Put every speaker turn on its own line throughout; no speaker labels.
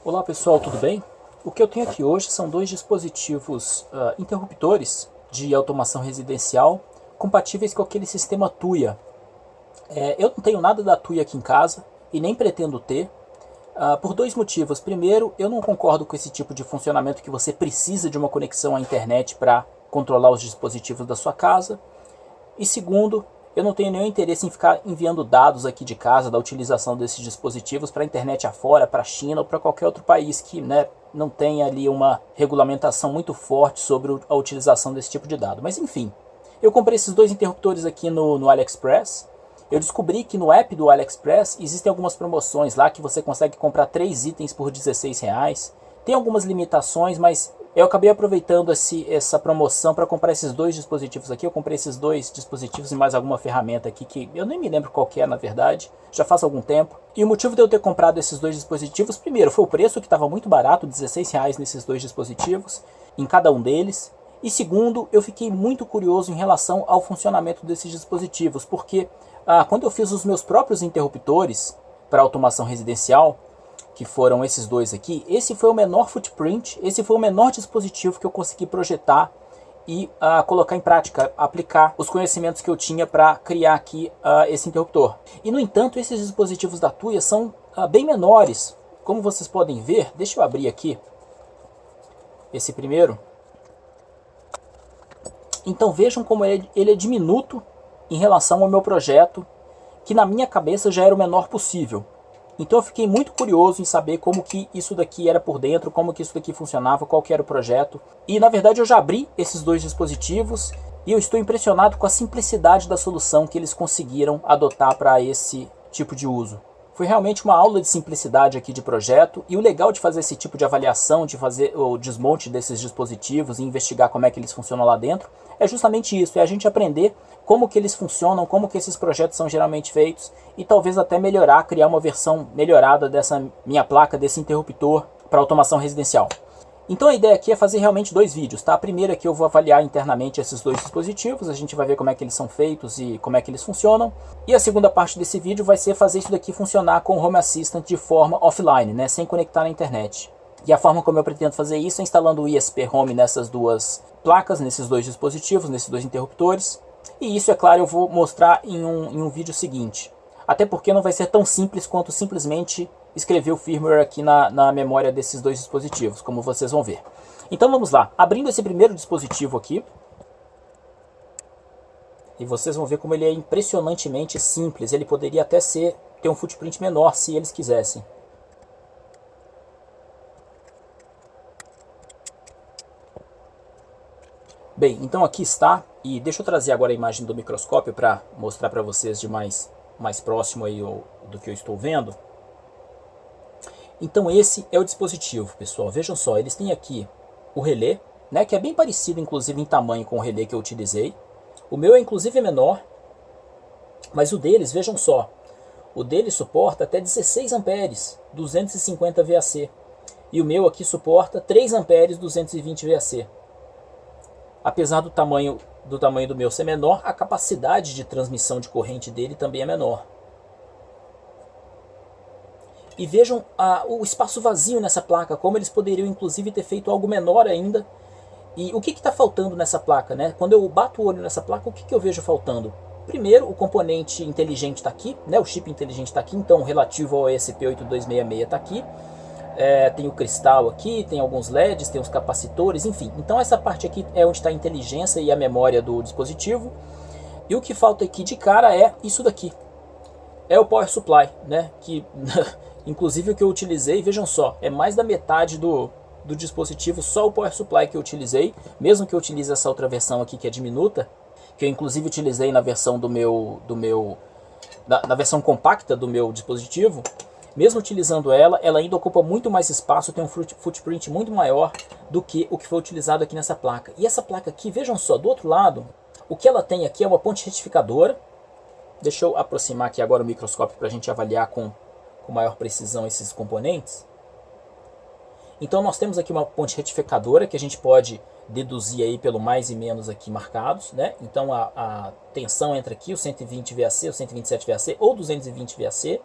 Olá pessoal, tudo bem? O que eu tenho aqui hoje são dois dispositivos interruptores de automação residencial compatíveis com aquele sistema Tuya. Eu não tenho nada da Tuya aqui em casa e nem pretendo ter, por dois motivos. Primeiro, eu não concordo com esse tipo de funcionamento que você precisa de uma conexão à internet para controlar os dispositivos da sua casa. E segundo, eu não tenho nenhum interesse em ficar enviando dados aqui de casa da utilização desses dispositivos para a internet afora, para a China ou para qualquer outro país que não tenha ali uma regulamentação muito forte sobre a utilização desse tipo de dado. Mas enfim, eu comprei esses dois interruptores aqui no AliExpress. Eu descobri que no app do AliExpress existem algumas promoções lá que você consegue comprar 3 itens por R$16. Tem algumas limitações, mas eu acabei aproveitando essa promoção para comprar esses dois dispositivos aqui. Eu comprei esses dois dispositivos e mais alguma ferramenta aqui que eu nem me lembro qual que é, na verdade. Já faz algum tempo. E o motivo de eu ter comprado esses dois dispositivos, primeiro, foi o preço, que estava muito barato, R$16 nesses dois dispositivos, em cada um deles. E segundo, eu fiquei muito curioso em relação ao funcionamento desses dispositivos, porque quando eu fiz os meus próprios interruptores para automação residencial, que foram esses dois aqui, esse foi o menor footprint, esse foi o menor dispositivo que eu consegui projetar e colocar em prática, aplicar os conhecimentos que eu tinha para criar aqui esse interruptor. E no entanto, esses dispositivos da Tuya são bem menores, como vocês podem ver. Deixa eu abrir aqui esse primeiro. Então vejam como ele é diminuto em relação ao meu projeto, que na minha cabeça já era o menor possível. Então eu fiquei muito curioso em saber como que isso daqui era por dentro, como que isso daqui funcionava, qual que era o projeto. E na verdade eu já abri esses dois dispositivos e eu estou impressionado com a simplicidade da solução que eles conseguiram adotar para esse tipo de uso. Foi realmente uma aula de simplicidade aqui de projeto, e o legal de fazer esse tipo de avaliação, de fazer o desmonte desses dispositivos e investigar como é que eles funcionam lá dentro, é justamente isso, é a gente aprender como que eles funcionam, como que esses projetos são geralmente feitos, e talvez até melhorar, criar uma versão melhorada dessa minha placa, desse interruptor para automação residencial. Então a ideia aqui é fazer realmente dois vídeos, tá? Primeiro aqui eu vou avaliar internamente esses dois dispositivos, a gente vai ver como é que eles são feitos e como é que eles funcionam. E a segunda parte desse vídeo vai ser fazer isso daqui funcionar com o Home Assistant de forma offline, né? Sem conectar na internet. E a forma como eu pretendo fazer isso é instalando o ISP Home nessas duas placas, nesses dois dispositivos, nesses dois interruptores. E isso, é claro, eu vou mostrar em um vídeo seguinte. Até porque não vai ser tão simples quanto simplesmente escrever o firmware aqui na memória desses dois dispositivos, como vocês vão ver. Então vamos lá, abrindo esse primeiro dispositivo aqui, e vocês vão ver como ele é impressionantemente simples. Ele poderia até ter um footprint menor se eles quisessem. Bem, então aqui está, e deixa eu trazer agora a imagem do microscópio para mostrar para vocês de mais próximo aí do que eu estou vendo. Então esse é o dispositivo, pessoal. Vejam só, eles têm aqui o relé, né, que é bem parecido inclusive em tamanho com o relé que eu utilizei. O meu inclusive é menor, mas o deles, vejam só, o deles suporta até 16 amperes, 250 VAC. E o meu aqui suporta 3 amperes, 220 VAC. Apesar do tamanho do meu ser menor, a capacidade de transmissão de corrente dele também é menor. E vejam o espaço vazio nessa placa, como eles poderiam inclusive ter feito algo menor ainda. E o que está faltando nessa placa, né? Quando eu bato o olho nessa placa, o que eu vejo faltando? Primeiro, o componente inteligente está aqui, né? O chip inteligente está aqui, então relativo ao ESP8266 está aqui. Tem o cristal aqui, tem alguns LEDs, tem os capacitores, enfim. Então essa parte aqui é onde está a inteligência e a memória do dispositivo. E o que falta aqui de cara é isso daqui. É o Power Supply, né? Que inclusive o que eu utilizei, vejam só, é mais da metade do dispositivo, só o Power Supply que eu utilizei. Mesmo que eu utilize essa outra versão aqui que é diminuta, que eu inclusive utilizei na versão na versão compacta do meu dispositivo. Mesmo utilizando ela ainda ocupa muito mais espaço, tem um footprint muito maior do que o que foi utilizado aqui nessa placa. E essa placa aqui, vejam só, do outro lado, o que ela tem aqui é uma ponte retificadora. Deixa eu aproximar aqui agora o microscópio para a gente avaliar com maior precisão esses componentes. Então nós temos aqui uma ponte retificadora que a gente pode deduzir aí pelo mais e menos aqui marcados, né? Então a tensão entra aqui, o 120 VAC, o 127 VAC ou 220 VAC.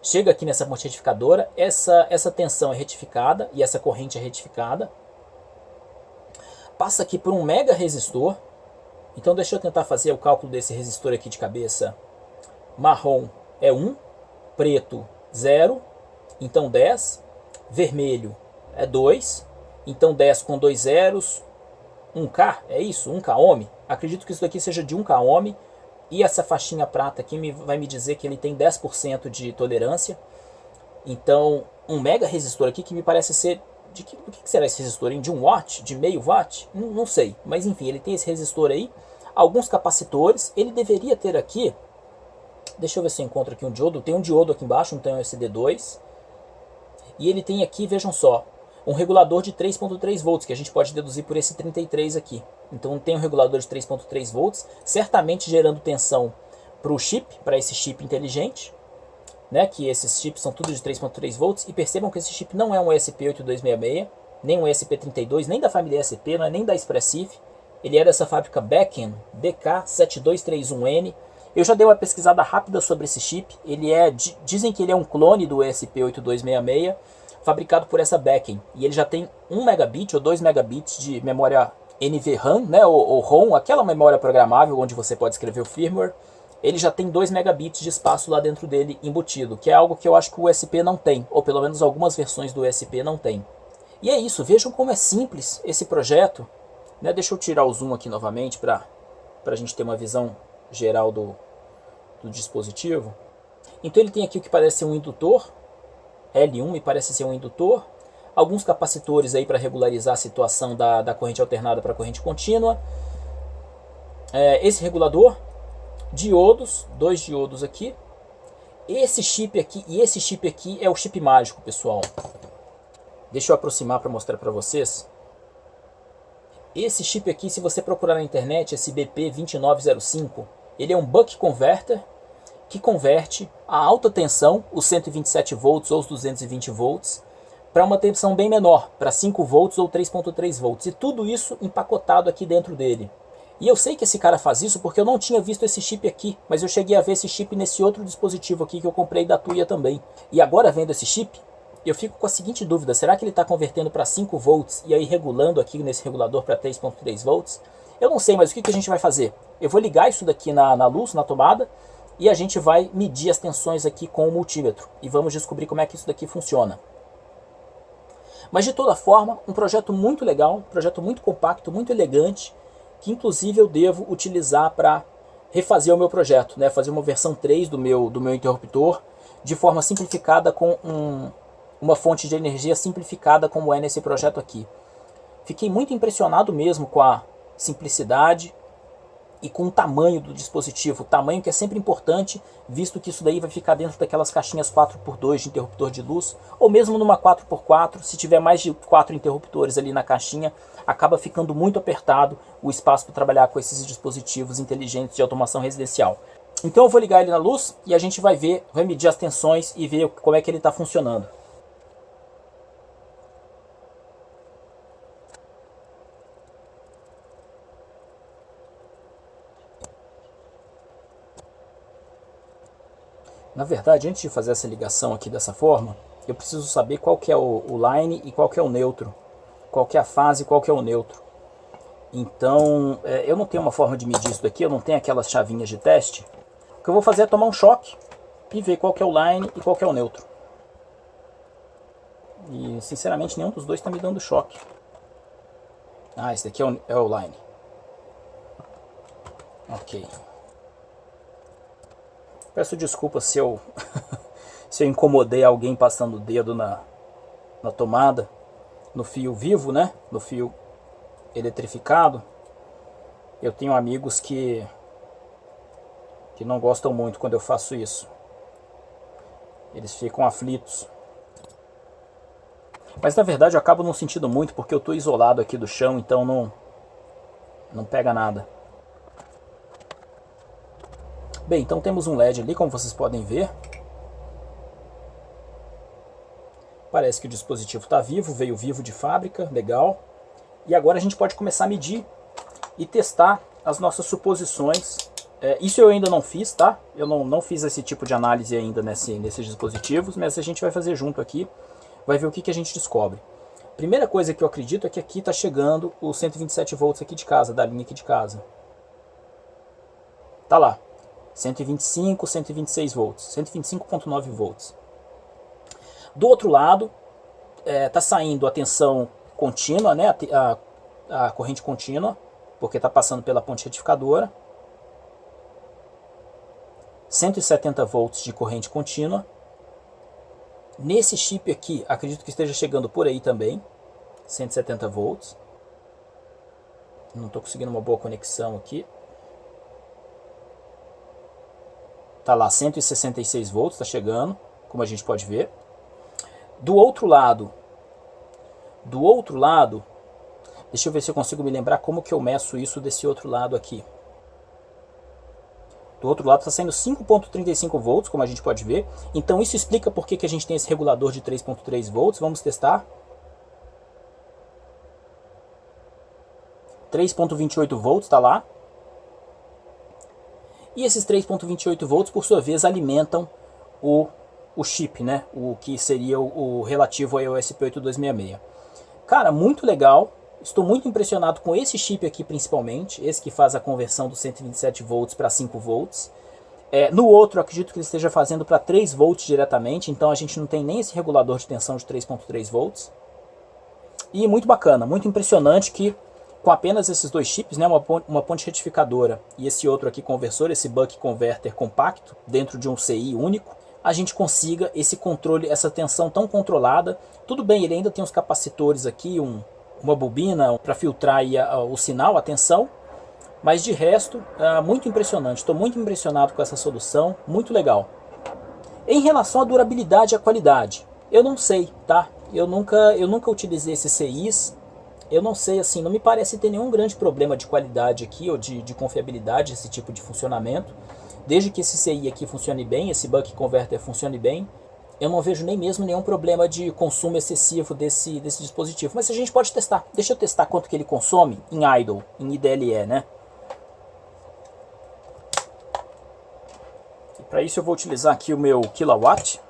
chega aqui nessa ponte retificadora, essa tensão é retificada e essa corrente é retificada, passa aqui por um mega resistor. Então deixa eu tentar fazer o cálculo desse resistor aqui de cabeça. Marrom é 1, preto 0, então 10, vermelho é 2, então 10 com 2 zeros, 1K, é isso? 1K ohm? Acredito que isso daqui seja de 1K ohm, e essa faixinha prata aqui vai me dizer que ele tem 10% de tolerância. Então, um mega resistor aqui que me parece ser... o que será esse resistor? De 1 watt? De meio watt? Não sei, mas enfim, ele tem esse resistor aí. Alguns capacitores, ele deveria ter aqui... Deixa eu ver se eu encontro aqui um diodo. Tem um diodo aqui embaixo, não tem um SD2. E ele tem aqui, vejam só, um regulador de 3.3 volts, que a gente pode deduzir por esse 33 aqui. Então tem um regulador de 3.3 volts, certamente gerando tensão para o chip, para esse chip inteligente, né, que esses chips são tudo de 3.3 volts. E percebam que esse chip não é um ESP8266, nem um ESP32, nem da família ESP, não é nem da Expressif. Ele é dessa fábrica Beacon, BK7231N. Eu já dei uma pesquisada rápida sobre esse chip. Ele dizem que ele é um clone do ESP8266, fabricado por essa Beacon. E ele já tem 1 megabit ou 2 megabits de memória NVRAM, né, ou ROM, aquela memória programável onde você pode escrever o firmware. Ele já tem 2 megabits de espaço lá dentro dele embutido, que é algo que eu acho que o USP não tem, ou pelo menos algumas versões do USP não tem. E é isso, vejam como é simples esse projeto. Né? Deixa eu tirar o zoom aqui novamente para a gente ter uma visão geral do dispositivo. Então ele tem aqui o que parece ser um indutor, L1 me parece ser um indutor, alguns capacitores aí para regularizar a situação da corrente alternada para a corrente contínua, esse regulador, diodos, 2 diodos aqui, esse chip aqui e esse chip aqui é o chip mágico, pessoal. Deixa eu aproximar para mostrar para vocês. Esse chip aqui, se você procurar na internet, esse BP2905, ele é um buck converter que converte a alta tensão, os 127 volts ou os 220 volts, para uma tensão bem menor, para 5 volts ou 3.3 volts. E tudo isso empacotado aqui dentro dele. E eu sei que esse cara faz isso porque eu não tinha visto esse chip aqui, mas eu cheguei a ver esse chip nesse outro dispositivo aqui que eu comprei da Tuya também. E agora vendo esse chip, eu fico com a seguinte dúvida: será que ele está convertendo para 5 volts e aí regulando aqui nesse regulador para 3.3 volts? Eu não sei, mas o que a gente vai fazer? Eu vou ligar isso daqui na luz, na tomada, e a gente vai medir as tensões aqui com o multímetro. E vamos descobrir como é que isso daqui funciona. Mas de toda forma, um projeto muito legal, um projeto muito compacto, muito elegante, que inclusive eu devo utilizar para refazer o meu projeto, né? Fazer uma versão 3 do meu interruptor de forma simplificada com uma fonte de energia simplificada como é nesse projeto aqui. Fiquei muito impressionado mesmo com a simplicidade e com o tamanho do dispositivo, o tamanho que é sempre importante, visto que isso daí vai ficar dentro daquelas caixinhas 4x2 de interruptor de luz, ou mesmo numa 4x4, se tiver mais de 4 interruptores ali na caixinha, acaba ficando muito apertado o espaço para trabalhar com esses dispositivos inteligentes de automação residencial. Então eu vou ligar ele na luz e a gente vai medir as tensões e ver como é que ele está funcionando. Na verdade, antes de fazer essa ligação aqui dessa forma, eu preciso saber qual que é o line e qual que é o neutro. Qual que é a fase e qual que é o neutro. Então, eu não tenho uma forma de medir isso daqui, eu não tenho aquelas chavinhas de teste. O que eu vou fazer é tomar um choque e ver qual que é o line e qual que é o neutro. E, sinceramente, nenhum dos dois está me dando choque. Ah, esse daqui é o line. Ok. Peço desculpa se eu incomodei alguém passando o dedo na tomada, no fio vivo, né? No fio eletrificado. Eu tenho amigos que não gostam muito quando eu faço isso. Eles ficam aflitos. Mas na verdade eu acabo não sentindo muito porque eu estou isolado aqui do chão, então não pega nada. Bem, então temos um LED ali, como vocês podem ver. Parece que o dispositivo está vivo, veio vivo de fábrica, legal. E agora a gente pode começar a medir e testar as nossas suposições Isso eu ainda não fiz, tá? Eu não fiz esse tipo de análise ainda nesses dispositivos, mas a gente vai fazer junto aqui, vai ver o que a gente descobre. Primeira coisa que eu acredito é que aqui está chegando os 127 volts aqui de casa, da linha aqui de casa. Tá lá, 125, 126 volts, 125.9 volts. Do outro lado, tá saindo a tensão contínua, né? A corrente contínua, porque está passando pela ponte retificadora. 170 volts de corrente contínua. Nesse chip aqui, acredito que esteja chegando por aí também, 170 volts. Não estou conseguindo uma boa conexão aqui. Tá lá, 166 volts, está chegando, como a gente pode ver. Do outro lado, deixa eu ver se eu consigo me lembrar como que eu meço isso desse outro lado aqui. Do outro lado está saindo 5.35 volts, como a gente pode ver. Então isso explica por que a gente tem esse regulador de 3.3 volts. Vamos testar. 3.28 volts está lá. E esses 3.28 volts, por sua vez, alimentam o chip, né? O que seria o relativo ao EOSP 8266. Cara, muito legal. Estou muito impressionado com esse chip aqui principalmente, esse que faz a conversão dos 127 volts para 5 volts. No outro, acredito que ele esteja fazendo para 3 volts diretamente, então a gente não tem nem esse regulador de tensão de 3.3 volts. E muito bacana, muito impressionante que com apenas esses dois chips, né, uma ponte retificadora e esse outro aqui conversor, esse buck converter compacto, dentro de um CI único, a gente consiga esse controle, essa tensão tão controlada. Tudo bem, ele ainda tem os capacitores aqui, uma bobina para filtrar aí o sinal, a tensão, mas de resto, muito impressionante. Estou muito impressionado com essa solução, muito legal. Em relação à durabilidade e à qualidade, eu não sei, tá? Eu nunca utilizei esses CIs, eu não sei, assim, não me parece ter nenhum grande problema de qualidade aqui, ou de confiabilidade, esse tipo de funcionamento. Desde que esse CI aqui funcione bem, esse buck converter funcione bem, eu não vejo nem mesmo nenhum problema de consumo excessivo desse dispositivo. Mas a gente pode testar. Deixa eu testar quanto que ele consome em idle, em IDLE, né? E para isso eu vou utilizar aqui o meu kilowatt.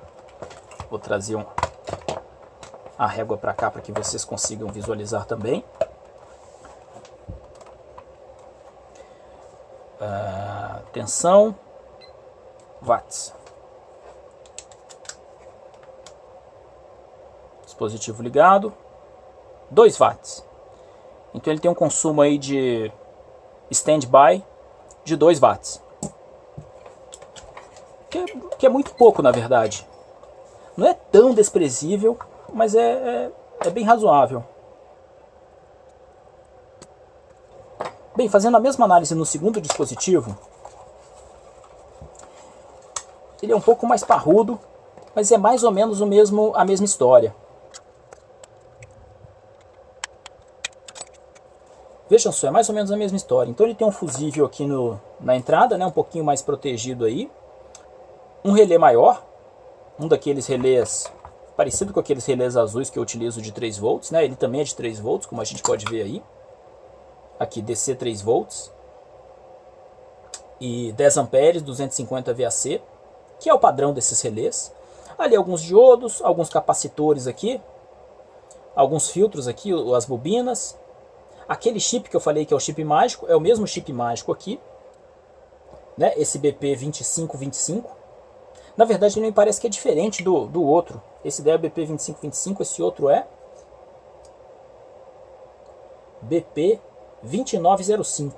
Vou trazer a régua para cá para que vocês consigam visualizar também. Tensão, watts. Dispositivo ligado, 2 watts. Então ele tem um consumo aí de standby de 2 watts. Que é muito pouco, na verdade. Não é tão desprezível, mas é bem razoável. Bem, fazendo a mesma análise no segundo dispositivo, ele é um pouco mais parrudo, mas é mais ou menos a mesma história. Vejam só, é mais ou menos a mesma história. Então ele tem um fusível aqui na entrada, né, um pouquinho mais protegido aí. Um relé maior, um daqueles relés parecido com aqueles relés azuis que eu utilizo de 3 volts, né? Ele também é de 3 volts, como a gente pode ver aí. Aqui DC 3 volts. E 10 amperes, 250 VAC, que é o padrão desses relés. Ali alguns diodos, alguns capacitores aqui, alguns filtros aqui, as bobinas. Aquele chip que eu falei que é o chip mágico, é o mesmo chip mágico aqui, né? Esse BP2525. Na verdade, ele me parece que é diferente do outro. Esse daí é o BP2525, esse outro é BP2905.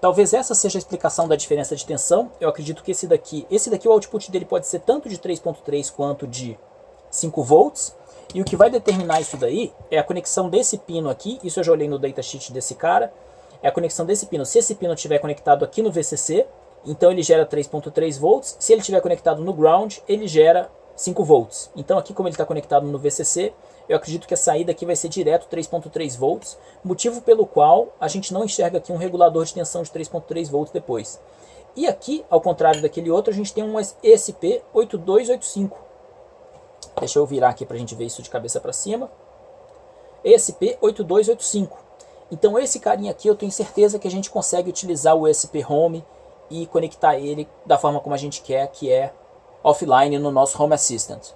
Talvez essa seja a explicação da diferença de tensão. Eu acredito que esse daqui o output dele pode ser tanto de 3.3 quanto de 5 volts. E o que vai determinar isso daí é a conexão desse pino aqui. Isso eu já olhei no datasheet desse cara. É a conexão desse pino. Se esse pino estiver conectado aqui no VCC, então ele gera 3.3 volts. Se ele estiver conectado no ground, ele gera 5 volts. Então aqui, como ele está conectado no VCC, eu acredito que a saída aqui vai ser direto 3.3 volts, motivo pelo qual a gente não enxerga aqui um regulador de tensão de 3.3 volts depois. E aqui, ao contrário daquele outro, a gente tem um ESP8285. Deixa eu virar aqui para a gente ver isso de cabeça para cima. ESP8285. Então esse carinha aqui eu tenho certeza que a gente consegue utilizar o ESP Home e conectar ele da forma como a gente quer, que é offline no nosso Home Assistant.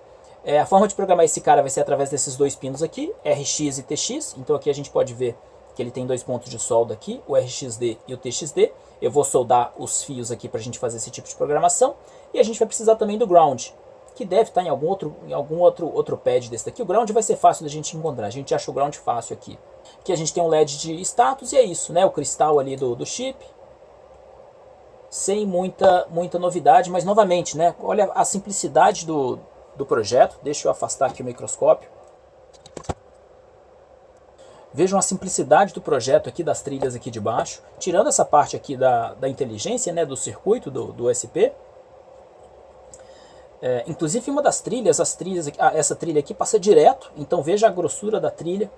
A forma de programar esse cara vai ser através desses dois pinos aqui, RX e TX. Então aqui a gente pode ver que ele tem dois pontos de solda aqui, o RXD e o TXD. Eu vou soldar os fios aqui para a gente fazer esse tipo de programação. E a gente vai precisar também do ground, que deve estar em algum outro pad desse daqui. O ground vai ser fácil da gente encontrar, a gente acha o ground fácil aqui. Aqui a gente tem um LED de status e é isso, né? O cristal ali do chip. Sem muita novidade, mas novamente, né? Olha a simplicidade do projeto. Deixa eu afastar aqui o microscópio. Vejam a simplicidade do projeto aqui, das trilhas aqui de baixo. Tirando essa parte aqui da inteligência, né? Do circuito, do USB. Inclusive uma das trilhas, essa trilha aqui passa direto. Então veja a grossura da trilha.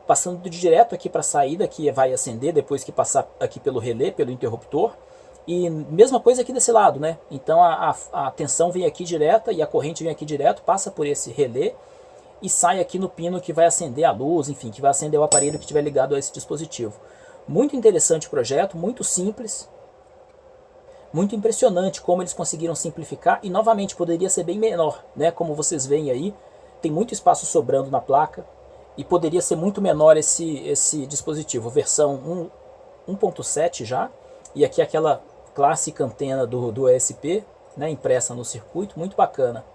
Passando direto aqui para a saída, que vai acender depois que passar aqui pelo relé, pelo interruptor. E mesma coisa aqui desse lado, né? Então a tensão vem aqui direta e a corrente vem aqui direto, passa por esse relé e sai aqui no pino que vai acender a luz, enfim, que vai acender o aparelho que estiver ligado a esse dispositivo. Muito interessante o projeto, muito simples, muito impressionante como eles conseguiram simplificar e novamente poderia ser bem menor, né? Como vocês veem aí, tem muito espaço sobrando na placa e poderia ser muito menor esse dispositivo, versão 1.7 já, e aqui aquela clássica antena do ESP, né, impressa no circuito, muito bacana.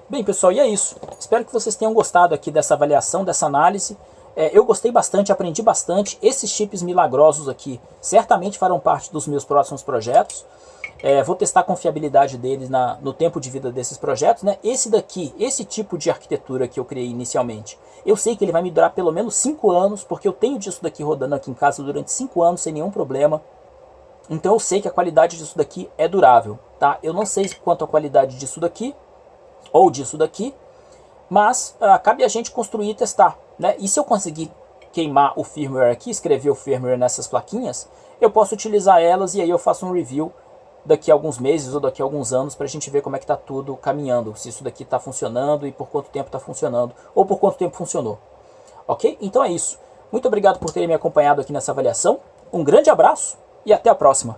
Bem, pessoal, e é isso. Espero que vocês tenham gostado aqui dessa avaliação, dessa análise. Eu gostei bastante, aprendi bastante. Esses chips milagrosos aqui certamente farão parte dos meus próximos projetos. Vou testar a confiabilidade deles no tempo de vida desses projetos, né? Esse daqui, esse tipo de arquitetura que eu criei inicialmente, eu sei que ele vai me durar pelo menos 5 anos, porque eu tenho disso daqui rodando aqui em casa durante 5 anos sem nenhum problema. Então eu sei que a qualidade disso daqui é durável, tá? Eu não sei quanto a qualidade disso daqui, ou disso daqui, mas cabe a gente construir e testar, né? E se eu conseguir queimar o firmware aqui, escrever o firmware nessas plaquinhas, eu posso utilizar elas e aí eu faço um review daqui a alguns meses ou daqui a alguns anos para a gente ver como é que está tudo caminhando, se isso daqui está funcionando e por quanto tempo está funcionando, ou por quanto tempo funcionou. Ok? Então é isso. Muito obrigado por terem me acompanhado aqui nessa avaliação. Um grande abraço e até a próxima.